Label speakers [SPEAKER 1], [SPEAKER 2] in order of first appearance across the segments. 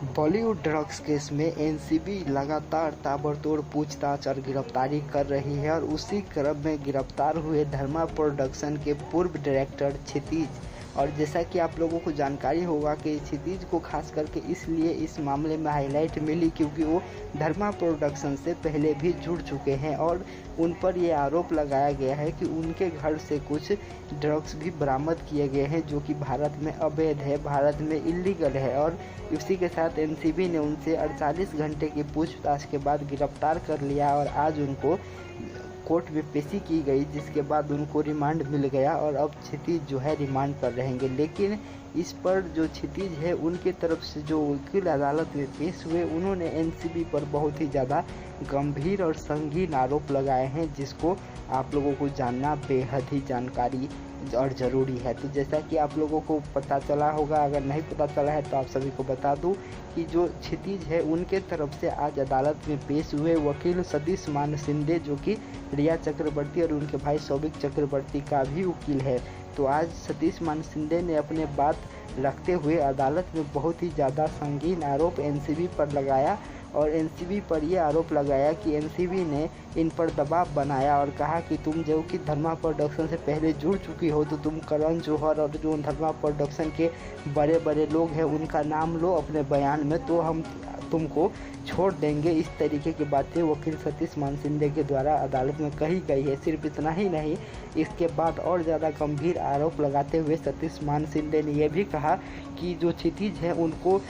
[SPEAKER 1] Bollywood drugs case में NCB लगातार ताबड़तोड़ पूछताछ और गिरफ्तारी कर रही है और उसी क्रम में गिरफ्तार हुए धर्मा प्रोडक्शन के पूर्व डायरेक्टर क्षितिज। और जैसा कि आप लोगों को जानकारी होगा कि क्षितिज को खास करके इसलिए इस मामले में हाईलाइट मिली क्योंकि वो धर्मा प्रोडक्शन से पहले भी जुड़ चुके हैं और उन पर ये आरोप लगाया गया है कि उनके घर से कुछ ड्रग्स भी बरामद किए गए हैं जो कि भारत में अवैध है, भारत में इलीगल है। और इसी के साथ एनसीबी ने उनसे 48 घंटे की पूछताछ के बाद गिरफ्तार कर लिया और आज उनको कोर्ट में पेशी की गई, जिसके बाद उनको रिमांड मिल गया और अब क्षितिज जो है रिमांड पर रहेंगे। लेकिन इस पर जो क्षितिज है उनके तरफ से जो वकील अदालत में पेश हुए उन्होंने एनसीबी पर बहुत ही ज़्यादा गंभीर और संगीन आरोप लगाए हैं, जिसको आप लोगों को जानना बेहद ही जानकारी और ज़रूरी है। तो जैसा कि आप लोगों को पता चला होगा, अगर नहीं पता चला है तो आप सभी को बता दूं कि जो क्षितिज है उनके तरफ से आज अदालत में पेश हुए वकील सतीश मान शिंदे, जो कि रिया चक्रवर्ती और उनके भाई सौभिक चक्रवर्ती का भी वकील है। तो आज सतीश मान शिंदे ने अपने बात रखते हुए अदालत में बहुत ही ज़्यादा संगीन आरोप एनसीबी पर लगाया और एनसीबी पर यह आरोप लगाया कि एनसीबी ने इन पर दबाव बनाया और कहा कि तुम जो कि धर्मा प्रोडक्शन से पहले जुड़ चुकी हो तो तुम करण जौहर और जो धर्मा प्रोडक्शन के बड़े बड़े लोग हैं उनका नाम लो अपने बयान में, तो हम तुमको छोड़ देंगे। इस तरीके की बातें वकील सतीश मान शिंदे के द्वारा अदालत में कही गई है। सिर्फ इतना ही नहीं, इसके बाद और ज़्यादा गंभीर आरोप लगाते हुए सतीश मान शिंदे ने यह भी कहा कि जो क्षितिज है उनको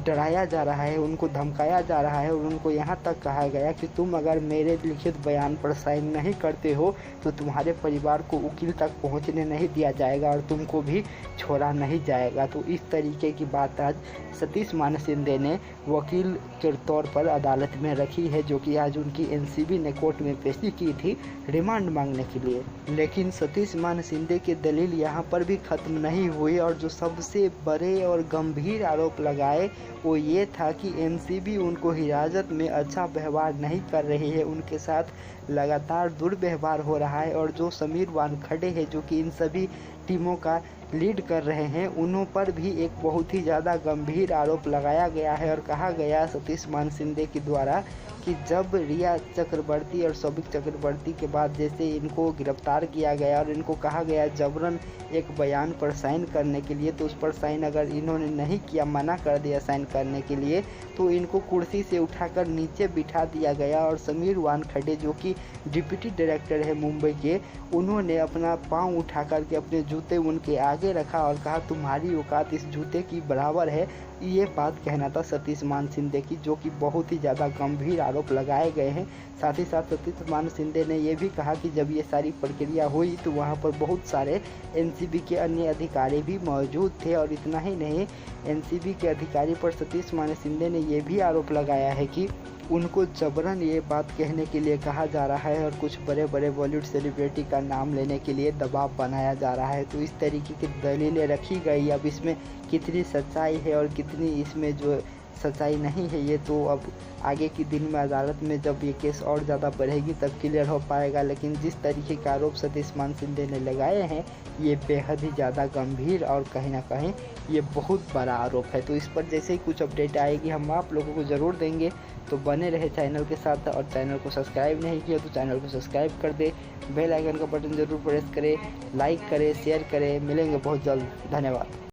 [SPEAKER 1] डराया जा रहा है, उनको धमकाया जा रहा है और उनको यहाँ तक कहा गया कि तुम अगर मेरे लिखित बयान पर साइन नहीं करते हो तो तुम्हारे परिवार को वकील तक पहुँचने नहीं दिया जाएगा और तुमको भी छोड़ा नहीं जाएगा। तो इस तरीके की बात आज सतीश मान शिंदे ने वकील के तौर पर अदालत में रखी है, जो कि आज उनकी एनसीबी ने कोर्ट में पेशी की थी रिमांड मांगने के लिए। लेकिन सतीश मान शिंदे की दलील यहाँ पर भी खत्म नहीं हुई और जो सबसे बड़े और गंभीर आरोप लगाए वो ये था कि एनसीबी उनको हिरासत में अच्छा व्यवहार नहीं कर रही है, उनके साथ लगातार दुर्व्यवहार हो रहा है और जो समीर वानखेड़े हैं जो कि इन सभी टीमों का लीड कर रहे हैं उन्हों पर भी एक बहुत ही ज़्यादा गंभीर आरोप लगाया गया है। और कहा गया सतीश मान शिंदे के द्वारा कि जब रिया चक्रवर्ती और सौभिक चक्रवर्ती के बाद जैसे इनको गिरफ्तार किया गया और इनको कहा गया जबरन एक बयान पर साइन करने के लिए, तो उस पर साइन अगर इन्होंने नहीं किया, मना कर दिया साइन करने के लिए, तो इनको कुर्सी से उठाकर नीचे बिठा दिया गया और समीर वानखेड़े जो कि डिप्टी डायरेक्टर है मुंबई के, उन्होंने अपना पाँव उठा करके अपने जूते उनके आगे रखा और कहा तुम्हारी औकात इस जूते की बराबर है। ये बात कहना था सतीश मान शिंदे की, जो कि बहुत ही ज़्यादा गंभीर आरोप लगाए गए हैं। साथ ही साथ सतीश मान शिंदे ने यह भी कहा कि जब ये सारी प्रक्रिया हुई तो वहाँ पर बहुत सारे एनसीबी के अन्य अधिकारी भी मौजूद थे। और इतना ही नहीं, एनसीबी के अधिकारी पर सतीश मान शिंदे ने यह भी आरोप लगाया है कि उनको जबरन ये बात कहने के लिए कहा जा रहा है और कुछ बड़े बड़े बॉलीवुड सेलिब्रिटी का नाम लेने के लिए दबाव बनाया जा रहा है। तो इस तरीके की दलीलें रखी गई। अब इसमें कितनी सच्चाई है और कितनी इसमें जो सच्चाई नहीं है ये तो अब आगे के दिन में अदालत में जब ये केस और ज़्यादा बढ़ेगी तब क्लियर हो पाएगा। लेकिन जिस तरीके का आरोप सतीश मान शिंदे ने लगाए हैं ये बेहद ही ज़्यादा गंभीर और कहीं ना कहीं ये बहुत बड़ा आरोप है। तो इस पर जैसे ही कुछ अपडेट आएगी हम आप लोगों को ज़रूर देंगे, तो बने रहे चैनल के साथ। और चैनल को सब्सक्राइब नहीं किया तो चैनल को सब्सक्राइब कर दे, बेल आइकन का बटन ज़रूर प्रेस करें, लाइक करें, शेयर करें। मिलेंगे बहुत जल्द, धन्यवाद।